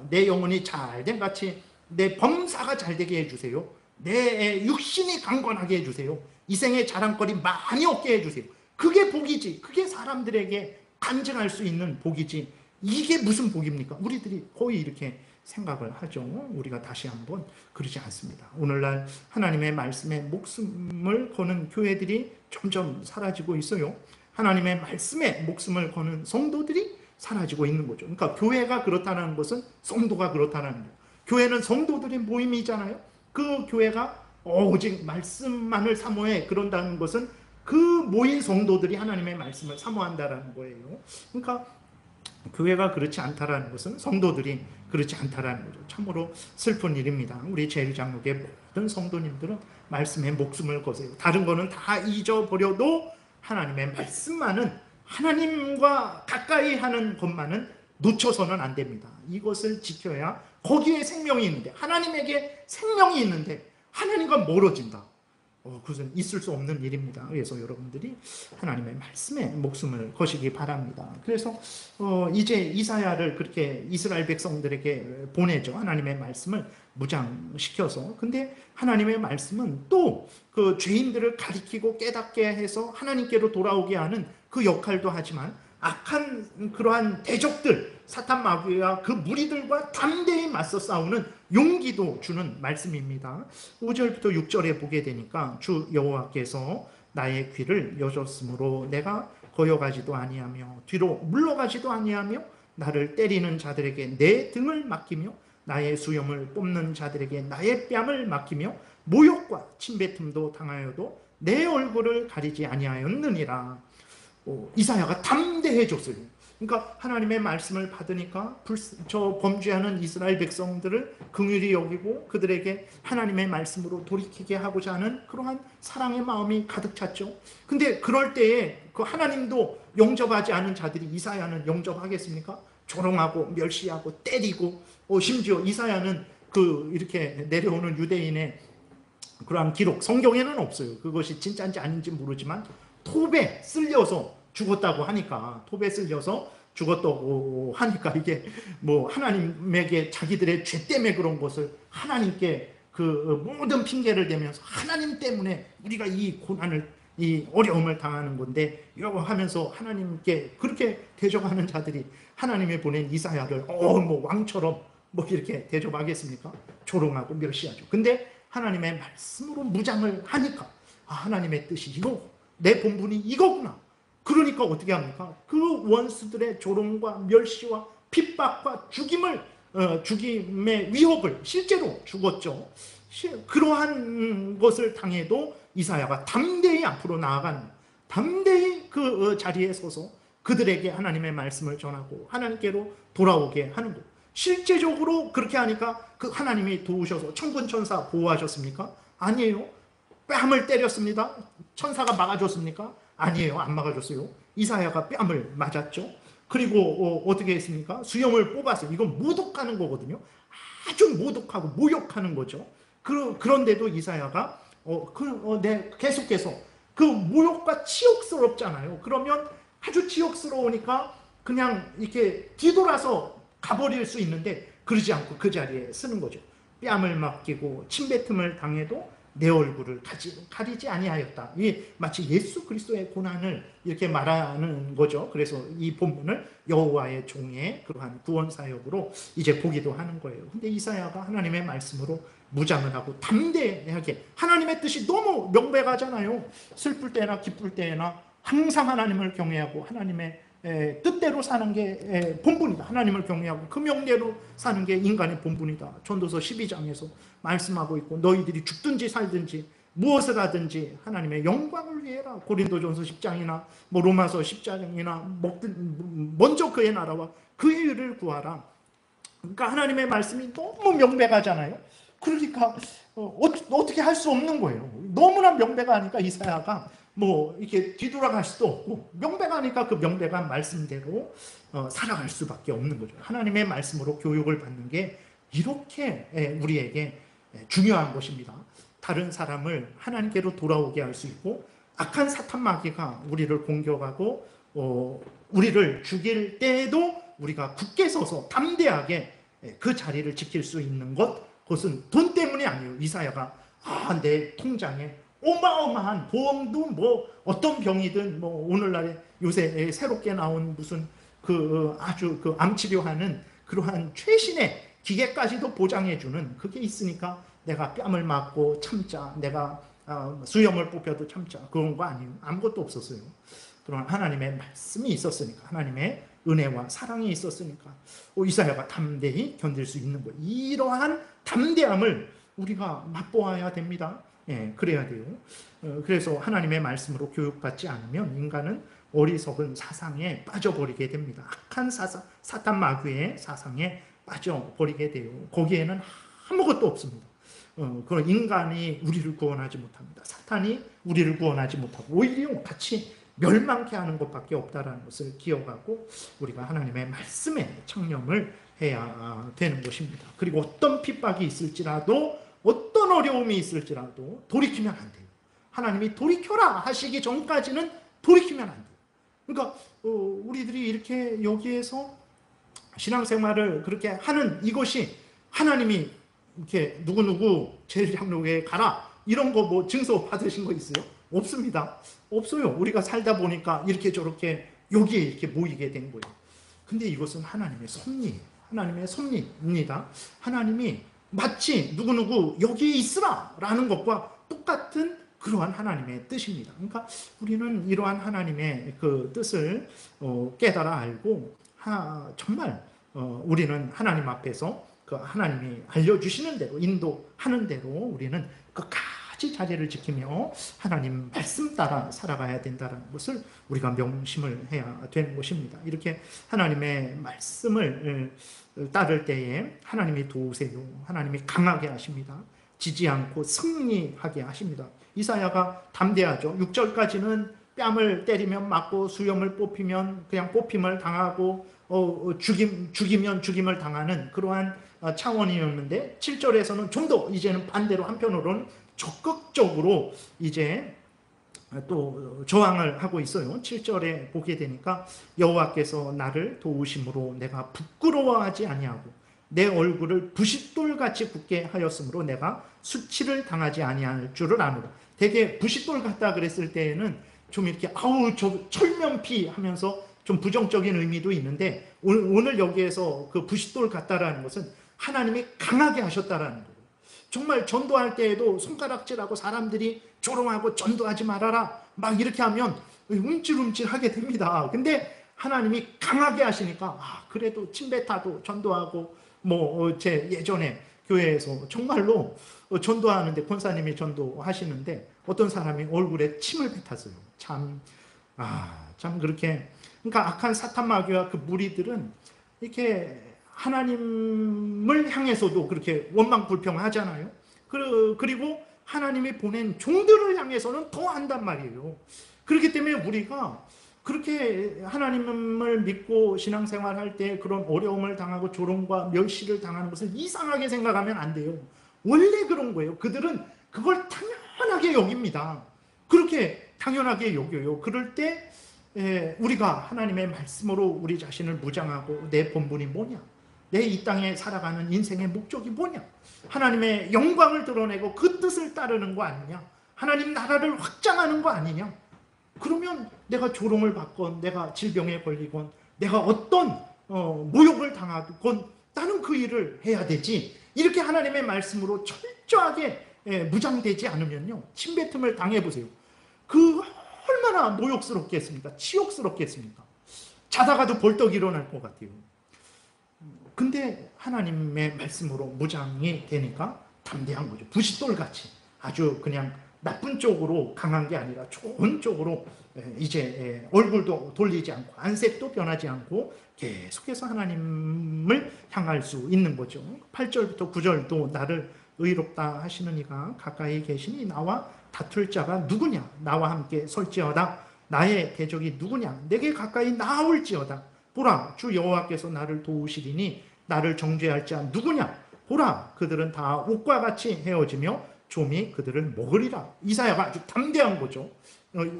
내 영혼이 잘된 같이 내 범사가 잘되게 해주세요. 내 육신이 강건하게 해주세요. 이 생의 자랑거리 많이 얻게 해주세요. 그게 복이지. 그게 사람들에게 간증할 수 있는 복이지. 이게 무슨 복입니까? 우리들이 거의 이렇게 생각을 하죠. 우리가 다시 한번 그러지 않습니다. 오늘날 하나님의 말씀에 목숨을 거는 교회들이 점점 사라지고 있어요. 하나님의 말씀에 목숨을 거는 성도들이 사라지고 있는 거죠. 그러니까 교회가 그렇다는 것은 성도가 그렇다는 거예요. 교회는 성도들의 모임이잖아요. 그 교회가 오직 말씀만을 사모해 그런다는 것은 그 모인 성도들이 하나님의 말씀을 사모한다는 거예요. 그러니까 교회가 그렇지 않다라는 것은 성도들이 그렇지 않다라는 거죠. 참으로 슬픈 일입니다. 우리 제1장로교회 모든 성도님들은 말씀에 목숨을 거세요. 다른 거는 다 잊어버려도 하나님의 말씀만은, 하나님과 가까이 하는 것만은 놓쳐서는 안 됩니다. 이것을 지켜야 거기에 생명이 있는데, 하나님에게 생명이 있는데 하나님과 멀어진다. 그것은 있을 수 없는 일입니다. 그래서 여러분들이 하나님의 말씀에 목숨을 거시기 바랍니다. 그래서 이제 이사야를 그렇게 이스라엘 백성들에게 보내죠. 하나님의 말씀을 무장시켜서. 근데 하나님의 말씀은 또 그 죄인들을 가리키고 깨닫게 해서 하나님께로 돌아오게 하는 그 역할도 하지만 악한 그러한 대적들, 사탄 마귀와 그 무리들과 담대히 맞서 싸우는 용기도 주는 말씀입니다. 5절부터 6절에 보게 되니까 주 여호와께서 나의 귀를 여셨으므로 내가 거여가지도 아니하며 뒤로 물러가지도 아니하며 나를 때리는 자들에게 내 등을 맡기며 나의 수염을 뽑는 자들에게 나의 뺨을 맡기며 모욕과 침뱉음도 당하여도 내 얼굴을 가리지 아니하였느니라. 이사야가 담대해졌어요. 그러니까 하나님의 말씀을 받으니까 저 범죄하는 이스라엘 백성들을 긍휼히 여기고 그들에게 하나님의 말씀으로 돌이키게 하고자 하는 그러한 사랑의 마음이 가득 찼죠. 근데 그럴 때에 그 하나님도 영접하지 않은 자들이 이사야는 영접하겠습니까? 조롱하고 멸시하고 때리고 심지어 이사야는 그 이렇게 내려오는 유대인의 그러한 기록, 성경에는 없어요. 그것이 진짜인지 아닌지 모르지만 톱에 쓸려서 죽었다고 하니까, 톱에 쓸려서 죽었다고 하니까 이게 뭐 하나님에게 자기들의 죄 때문에 그런 것을 하나님께 그 모든 핑계를 대면서 하나님 때문에 우리가 이 고난을, 이 어려움을 당하는 건데 이러고 하면서 하나님께 그렇게 대적하는 자들이 하나님이 보낸 이사야를 뭐 왕처럼 뭐 이렇게 대접하겠습니까? 조롱하고 멸시하죠. 근데 하나님의 말씀으로 무장을 하니까 하나님의 뜻이 이거고 내 본분이 이거구나. 그러니까 어떻게 합니까? 그 원수들의 조롱과 멸시와 핍박과 죽임의 위협을 실제로 죽었죠. 그러한 것을 당해도 이사야가 담대히 앞으로 나아가는, 담대히 그 자리에 서서 그들에게 하나님의 말씀을 전하고 하나님께로 돌아오게 하는 것. 실제적으로 그렇게 하니까 그 하나님이 도우셔서 천군천사 보호하셨습니까? 아니에요. 뺨을 때렸습니다. 천사가 막아줬습니까? 아니에요. 안 막아줬어요. 이사야가 뺨을 맞았죠. 그리고 어떻게 했습니까? 수염을 뽑아서, 이건 모독하는 거거든요. 아주 모독하고 모욕하는 거죠. 그런데도 이사야가 계속해서 그 모욕과 치욕스럽잖아요. 그러면 아주 치욕스러우니까 그냥 이렇게 뒤돌아서 가버릴 수 있는데 그러지 않고 그 자리에 쓰는 거죠. 뺨을 맡기고 침뱉음을 당해도 내 얼굴을 가리지 아니하였다. 이게 마치 예수 그리스도의 고난을 이렇게 말하는 거죠. 그래서 이 본문을 여호와의 종의 그러한 구원 사역으로 이제 보기도 하는 거예요. 근데 이사야가 하나님의 말씀으로 무장을 하고 담대하게, 하나님의 뜻이 너무 명백하잖아요. 슬플 때나 기쁠 때나 항상 하나님을 경외하고 하나님의 뜻대로 사는 게 본분이다. 하나님을 경외하고 그 명대로 사는 게 인간의 본분이다. 전도서 12장에서 말씀하고 있고, 너희들이 죽든지 살든지 무엇을 하든지 하나님의 영광을 위해라. 고린도전서 10장이나 뭐 로마서 10장이나 먼저 그의 나라와 그의 의를 구하라. 그러니까 하나님의 말씀이 너무 명백하잖아요. 그러니까 어떻게 할 수 없는 거예요. 너무나 명백하니까 이사야가 뭐 이렇게 뒤돌아갈 수도 없고, 명백하니까 그 명백한 말씀대로 살아갈 수밖에 없는 거죠. 하나님의 말씀으로 교육을 받는 게 이렇게 우리에게 중요한 것입니다. 다른 사람을 하나님께로 돌아오게 할 수 있고, 악한 사탄 마귀가 우리를 공격하고 우리를 죽일 때에도 우리가 굳게 서서 담대하게 그 자리를 지킬 수 있는 그것은 돈 때문이 아니에요. 이사야가 내 통장에 어마어마한 보험도 뭐 어떤 병이든 뭐 오늘날에 요새 새롭게 나온 무슨 아주 암 치료하는 그러한 최신의 기계까지도 보장해주는 그게 있으니까 내가 뺨을 맞고 참자, 내가 수염을 뽑혀도 참자, 그런 거 아니에요. 아무것도 없었어요. 그런 하나님의 말씀이 있었으니까, 하나님의 은혜와 사랑이 있었으니까 이사야가 담대히 견딜 수 있는 거예요. 이러한 담대함을 우리가 맛보아야 됩니다. 그래야 돼요. 그래서 하나님의 말씀으로 교육받지 않으면 인간은 어리석은 사상에 빠져버리게 됩니다. 악한 사탄 마귀의 사상에 빠져버리게 돼요. 거기에는 아무것도 없습니다. 그런 인간이 우리를 구원하지 못합니다. 사탄이 우리를 구원하지 못하고 오히려 같이 멸망케 하는 것밖에 없다는 것을 기억하고 우리가 하나님의 말씀에 청렴을 해야 되는 것입니다. 그리고 어떤 핍박이 있을지라도, 어떤 어려움이 있을지라도 돌이키면 안 돼요. 하나님이 돌이켜라 하시기 전까지는 돌이키면 안 돼요. 그러니까 우리들이 이렇게 여기에서 신앙생활을 그렇게 하는 이것이 하나님이 이렇게 누구누구 제일장로교회에 가라 이런 거 뭐 증서 받으신 거 있어요? 없습니다. 없어요. 우리가 살다 보니까 이렇게 저렇게 여기에 이렇게 모이게 된 거예요. 근데 이것은 하나님의 섭리예요. 하나님의 섭리입니다. 하나님이 마치 누구누구 여기에 있으라 라는 것과 똑같은 그러한 하나님의 뜻입니다. 그러니까 우리는 이러한 하나님의 그 뜻을 깨달아 알고 정말 우리는 하나님 앞에서 그 하나님이 알려주시는 대로, 인도하는 대로 우리는 끝까지 자리를 지키며 하나님 말씀 따라 살아가야 된다는 것을 우리가 명심을 해야 되는 것입니다. 이렇게 하나님의 말씀을 따를 때에 하나님이 도우세요. 하나님이 강하게 하십니다. 지지 않고 승리하게 하십니다. 이사야가 담대하죠. 6절까지는 뺨을 때리면 맞고 수염을 뽑히면 그냥 뽑힘을 당하고 죽이면 죽임을 당하는 그러한 차원이었는데, 7절에서는 좀 더 이제는 반대로 한편으로는 적극적으로 이제 또 저항을 하고 있어요. 7절에 보게 되니까 여호와께서 나를 도우심으로 내가 부끄러워하지 아니하고 내 얼굴을 부싯돌같이 굳게 하였으므로 내가 수치를 당하지 아니할 줄을 아노라. 되게 부싯돌 같다 그랬을 때에는 좀 이렇게 저 철면피 하면서 좀 부정적인 의미도 있는데, 오늘 여기에서 그 부싯돌 같다라는 것은 하나님이 강하게 하셨다라는 거예요. 정말 전도할 때에도 손가락질하고 사람들이 조롱하고 전도하지 말아라 막 이렇게 하면 움찔움찔하게 됩니다. 근데 하나님이 강하게 하시니까 그래도 침뱉어도 전도하고 제 예전에 교회에서 정말로 전도하는데 권사님이 전도하시는데 어떤 사람이 얼굴에 침을 뱉었어요. 참 그렇게, 그러니까 악한 사탄 마귀와 그 무리들은 이렇게 하나님을 향해서도 그렇게 원망불평하잖아요. 그리고 하나님이 보낸 종들을 향해서는 더 한단 말이에요. 그렇기 때문에 우리가 그렇게 하나님을 믿고 신앙생활할 때 그런 어려움을 당하고 조롱과 멸시를 당하는 것을 이상하게 생각하면 안 돼요. 원래 그런 거예요. 그들은 그걸 당연하게 여깁니다. 그렇게 당연하게 여겨요. 그럴 때 우리가 하나님의 말씀으로 우리 자신을 무장하고 내 본분이 뭐냐? 내 이 땅에 살아가는 인생의 목적이 뭐냐? 하나님의 영광을 드러내고 그 뜻을 따르는 거 아니냐? 하나님 나라를 확장하는 거 아니냐? 그러면 내가 조롱을 받건 내가 질병에 걸리건 내가 어떤 모욕을 당하건 나는 그 일을 해야 되지. 이렇게 하나님의 말씀으로 철저하게 무장되지 않으면요, 침뱉음을 당해보세요. 그 얼마나 모욕스럽겠습니까? 치욕스럽겠습니까? 자다가도 벌떡 일어날 것 같아요. 근데 하나님의 말씀으로 무장이 되니까 담대한 거죠. 부싯돌같이 아주 그냥 나쁜 쪽으로 강한 게 아니라 좋은 쪽으로 이제 얼굴도 돌리지 않고 안색도 변하지 않고 계속해서 하나님을 향할 수 있는 거죠. 8절부터 9절도 나를 의롭다 하시는 이가 가까이 계시니 나와 다툴 자가 누구냐? 나와 함께 설지어다. 나의 대적이 누구냐? 내게 가까이 나올지어다. 보라, 주 여호와께서 나를 도우시리니 나를 정죄할 자 누구냐? 보라, 그들은 다 옷과 같이 헤어지며 좀이 그들을 먹으리라. 이사야가 아주 담대한 거죠.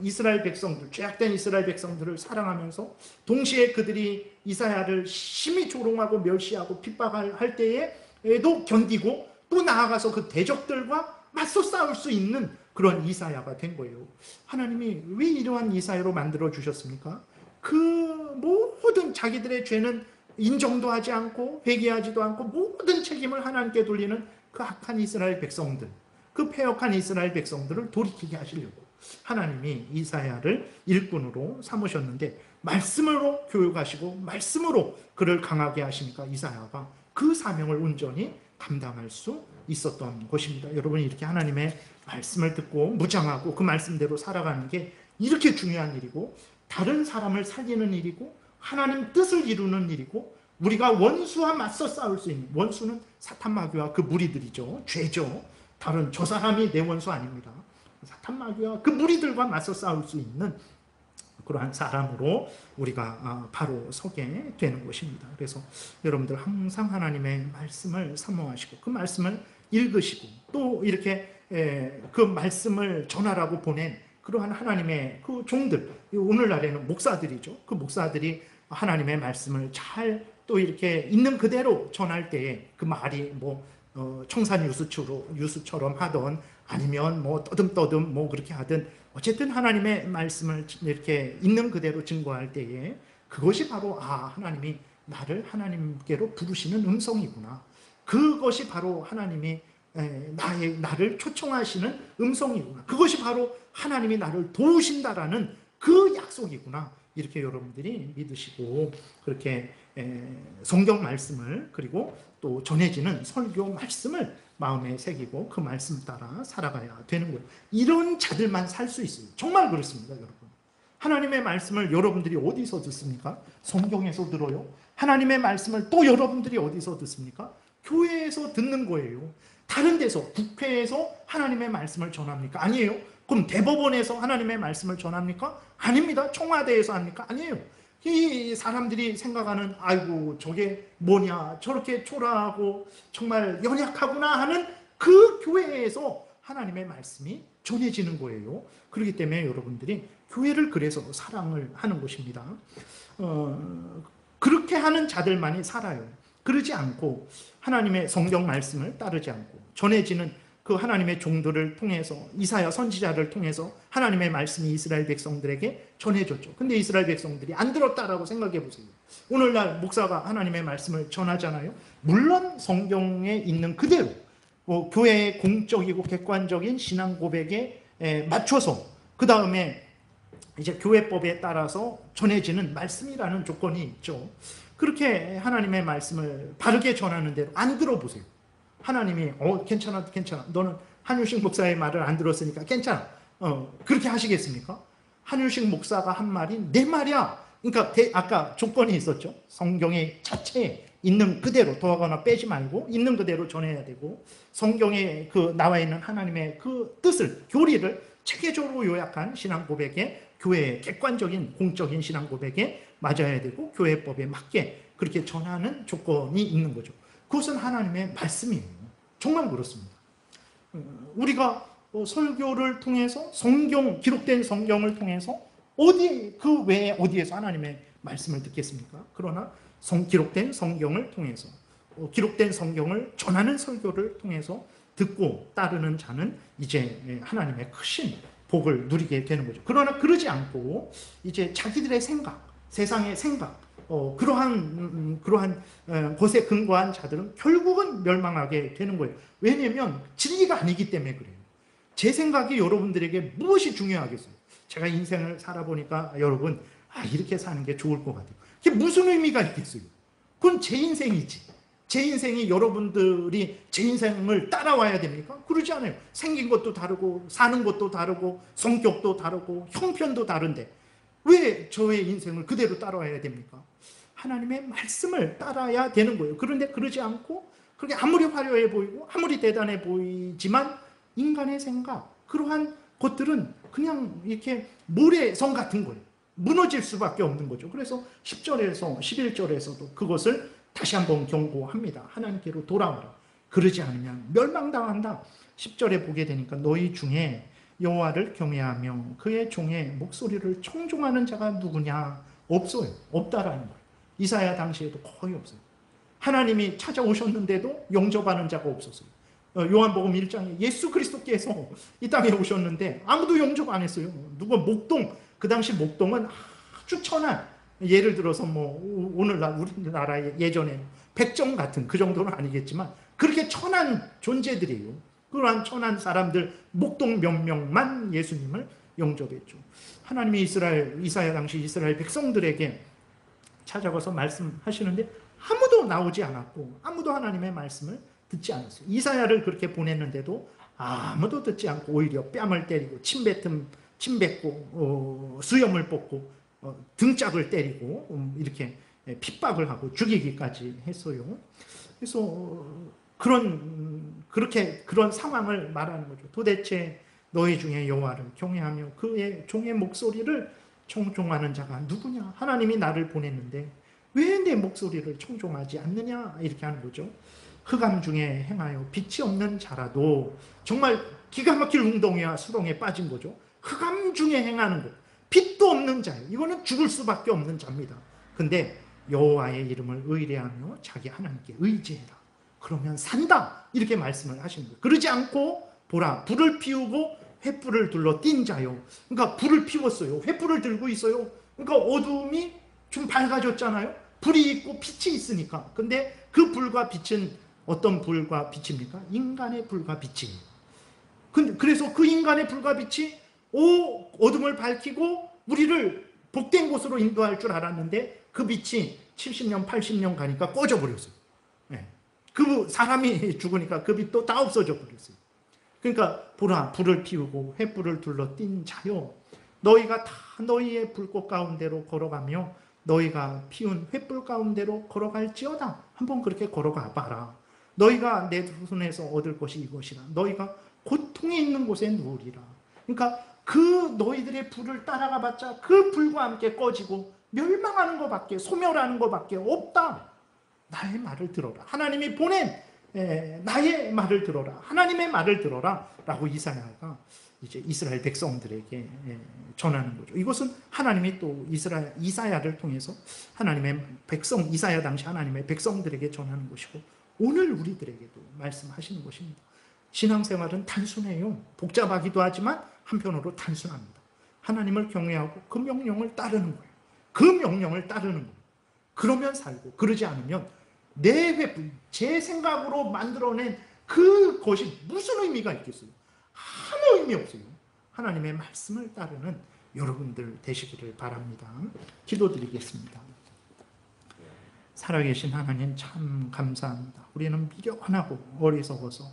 이스라엘 백성들, 죄악된 이스라엘 백성들을 사랑하면서 동시에 그들이 이사야를 심히 조롱하고 멸시하고 핍박할 때에도 견디고 또 나아가서 그 대적들과 맞서 싸울 수 있는 그런 이사야가 된 거예요. 하나님이 왜 이러한 이사야로 만들어 주셨습니까? 그 모든 자기들의 죄는 인정도 하지 않고 회개하지도 않고 모든 책임을 하나님께 돌리는 그 악한 이스라엘 백성들, 그 패역한 이스라엘 백성들을 돌이키게 하시려고 하나님이 이사야를 일꾼으로 삼으셨는데, 말씀으로 교육하시고 말씀으로 그를 강하게 하시니까 이사야가 그 사명을 온전히 감당할 수 있었던 것입니다. 여러분, 이렇게 하나님의 말씀을 듣고 무장하고 그 말씀대로 살아가는 게 이렇게 중요한 일이고, 다른 사람을 살리는 일이고, 하나님 뜻을 이루는 일이고, 우리가 원수와 맞서 싸울 수 있는, 원수는 사탄 마귀와 그 무리들이죠. 죄죠. 다른 저 사람이 내 원수 아닙니다. 사탄 마귀와 그 무리들과 맞서 싸울 수 있는 그러한 사람으로 우리가 바로 서게 되는 것입니다. 그래서 여러분들 항상 하나님의 말씀을 사모하시고 그 말씀을 읽으시고 또 이렇게 그 말씀을 전하라고 보낸 그러한 하나님의 그 종들, 오늘날에는 목사들이죠. 그 목사들이 하나님의 말씀을 잘 또 이렇게 있는 그대로 전할 때에 그 말이 청산 유수처럼 하던 아니면 떠듬떠듬 그렇게 하든 어쨌든 하나님의 말씀을 이렇게 있는 그대로 증거할 때에 그것이 바로 하나님이 나를 하나님께로 부르시는 음성이구나. 그것이 바로 하나님이 나를 초청하시는 음성이구나. 그것이 바로 하나님이 나를 도우신다라는 그 약속이구나. 이렇게 여러분들이 믿으시고 그렇게 성경 말씀을 그리고 또 전해지는 설교 말씀을 마음에 새기고 그 말씀 따라 살아가야 되는 거예요. 이런 자들만 살 수 있어요. 정말 그렇습니다, 여러분. 하나님의 말씀을 여러분들이 어디서 듣습니까? 성경에서 들어요. 하나님의 말씀을 또 여러분들이 어디서 듣습니까? 교회에서 듣는 거예요. 다른 데서, 국회에서 하나님의 말씀을 전합니까? 아니에요. 그럼 대법원에서 하나님의 말씀을 전합니까? 아닙니다. 청와대에서 합니까? 아니에요. 이 사람들이 생각하는 아이고 저게 뭐냐, 저렇게 초라하고 정말 연약하구나 하는 그 교회에서 하나님의 말씀이 전해지는 거예요. 그렇기 때문에 여러분들이 교회를 그래서 사랑을 하는 것입니다. 그렇게 하는 자들만이 살아요. 그러지 않고 하나님의 성경 말씀을 따르지 않고 전해지는 그 하나님의 종들을 통해서, 이사야 선지자를 통해서 하나님의 말씀이 이스라엘 백성들에게 전해졌죠. 근데 이스라엘 백성들이 안 들었다라고 생각해 보세요. 오늘날 목사가 하나님의 말씀을 전하잖아요. 물론 성경에 있는 그대로 교회의 공적이고 객관적인 신앙 고백에 맞춰서 그 다음에 이제 교회법에 따라서 전해지는 말씀이라는 조건이 있죠. 그렇게 하나님의 말씀을 바르게 전하는 대로 안 들어보세요. 하나님이 괜찮아 너는 한유식 목사의 말을 안 들었으니까 괜찮아 그렇게 하시겠습니까? 한유식 목사가 한 말이 내 말이야. 그러니까 아까 조건이 있었죠. 성경의 자체에 있는 그대로 더하거나 빼지 말고 있는 그대로 전해야 되고, 성경에 그 나와 있는 하나님의 그 뜻을, 교리를 체계적으로 요약한 신앙 고백에, 교회의 객관적인 공적인 신앙 고백에 맞아야 되고 교회법에 맞게 그렇게 전하는 조건이 있는 거죠. 그것은 하나님의 말씀이에요. 정말 그렇습니다. 우리가 설교를 통해서 기록된 성경을 통해서 그 외에 어디에서 하나님의 말씀을 듣겠습니까? 그러나 기록된 성경을 통해서, 기록된 성경을 전하는 설교를 통해서 듣고 따르는 자는 이제 하나님의 크신 복을 누리게 되는 거죠. 그러나 그러지 않고 이제 자기들의 생각, 세상의 생각, 그러한 것에 근거한 자들은 결국은 멸망하게 되는 거예요. 왜냐하면 진리가 아니기 때문에 그래요. 제 생각이 여러분들에게 무엇이 중요하겠어요? 제가 인생을 살아보니까 여러분, 이렇게 사는 게 좋을 것 같아요. 그게 무슨 의미가 있겠어요? 그건 제 인생이지. 제 인생이 여러분들이 제 인생을 따라와야 됩니까? 그러지 않아요. 생긴 것도 다르고 사는 것도 다르고 성격도 다르고 형편도 다른데 왜 저의 인생을 그대로 따라와야 됩니까? 하나님의 말씀을 따라야 되는 거예요. 그런데 그러지 않고 그렇게 아무리 화려해 보이고 아무리 대단해 보이지만 인간의 생각, 그러한 것들은 그냥 이렇게 모래성 같은 거예요. 무너질 수밖에 없는 거죠. 그래서 10절에서 11절에서도 그것을 다시 한번 경고합니다. 하나님께로 돌아오라. 그러지 않으면 멸망당한다. 10절에 보게 되니까 너희 중에 여호와를 경외하며 그의 종의 목소리를 청종하는 자가 누구냐? 없어요. 없다라는 거예요. 이사야 당시에도 거의 없어요. 하나님이 찾아오셨는데도 영접하는 자가 없었어요. 요한복음 1장에 예수 그리스도께서 이 땅에 오셨는데 아무도 영접 안 했어요. 누가 목동, 그 당시 목동은 아주 천한, 예를 들어서 뭐 오늘날 우리나라의 예전에 백정 같은 그 정도는 아니겠지만 그렇게 천한 존재들이에요. 그러한 천한 사람들 목동 몇 명만 예수님을 영접했죠. 하나님이 이사야 당시 이스라엘 백성들에게 찾아가서 말씀하시는데 아무도 나오지 않았고 아무도 하나님의 말씀을 듣지 않았어요. 이사야를 그렇게 보냈는데도 아무도 듣지 않고 오히려 뺨을 때리고 침 뱉고 수염을 뽑고 등짝을 때리고 이렇게 핍박을 하고 죽이기까지 했어요. 그래서 그런 상황을 말하는 거죠. 도대체 너희 중에 여호와를 경외하며 그의 종의 목소리를 청종하는 자가 누구냐? 하나님이 나를 보냈는데 왜 내 목소리를 청종하지 않느냐? 이렇게 하는 거죠. 흑암 중에 행하여 빛이 없는 자라도, 정말 기가 막힐 웅덩이와 수렁에 빠진 거죠. 흑암 중에 행하는 것, 빛도 없는 자예요. 이거는 죽을 수밖에 없는 자입니다. 근데 여호와의 이름을 의뢰하며 자기 하나님께 의지해라. 그러면 산다. 이렇게 말씀을 하시는 거예요. 그러지 않고 보라, 불을 피우고 횃불을 둘러 띈 자요. 그러니까 불을 피웠어요. 횃불을 들고 있어요. 그러니까 어둠이 좀 밝아졌잖아요. 불이 있고 빛이 있으니까. 근데 그 불과 빛은 어떤 불과 빛입니까? 인간의 불과 빛이에요. 그래서 그 인간의 불과 빛이 어둠을 밝히고 우리를 복된 곳으로 인도할 줄 알았는데 그 빛이 70년, 80년 가니까 꺼져버렸어요. 그 사람이 죽으니까 그 빛도 다 없어져 버렸어요. 그러니까 보라, 불을 피우고 횃불을 둘러 띈 자요, 너희가 다 너희의 불꽃 가운데로 걸어가며 너희가 피운 횃불 가운데로 걸어갈지어다. 한번 그렇게 걸어가 봐라. 너희가 내 손에서 얻을 것이 이것이라. 너희가 고통이 있는 곳에 누우리라. 그러니까 그 너희들의 불을 따라가 봤자 그 불과 함께 꺼지고 멸망하는 것밖에, 소멸하는 것밖에 없다. 나의 말을 들어라. 하나님이 보낸 나의 말을 들어라. 하나님의 말을 들어라. 라고 이사야가 이제 이스라엘 백성들에게 전하는 거죠. 이것은 하나님이 또 이사야를 통해서 하나님의 백성, 이사야 당시 하나님의 백성들에게 전하는 것이고 오늘 우리들에게도 말씀하시는 것입니다. 신앙생활은 단순해요. 복잡하기도 하지만 한편으로 단순합니다. 하나님을 경외하고 그 명령을 따르는 거예요. 그 명령을 따르는 거예요. 그러면 살고, 그러지 않으면 제 생각으로 만들어낸 그것이 무슨 의미가 있겠어요? 아무 의미 없어요. 하나님의 말씀을 따르는 여러분들 되시기를 바랍니다. 기도드리겠습니다. 살아계신 하나님 참 감사합니다. 우리는 미련하고 어리석어서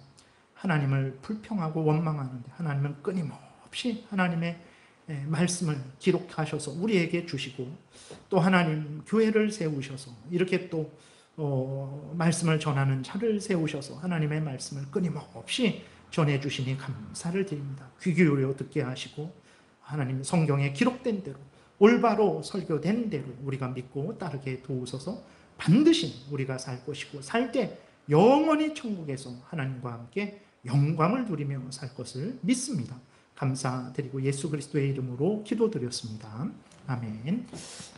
하나님을 불평하고 원망하는데 하나님은 끊임없이 하나님의 말씀을 기록하셔서 우리에게 주시고 또 하나님 교회를 세우셔서 이렇게 또 말씀을 전하는 자를 세우셔서 하나님의 말씀을 끊임없이 전해주시니 감사를 드립니다. 귀 기울여 듣게 하시고 하나님 성경에 기록된 대로 올바로 설교된 대로 우리가 믿고 따르게 도우소서. 반드시 우리가 살 것이고 살 때 영원히 천국에서 하나님과 함께 영광을 누리며 살 것을 믿습니다. 감사드리고 예수 그리스도의 이름으로 기도드렸습니다. 아멘.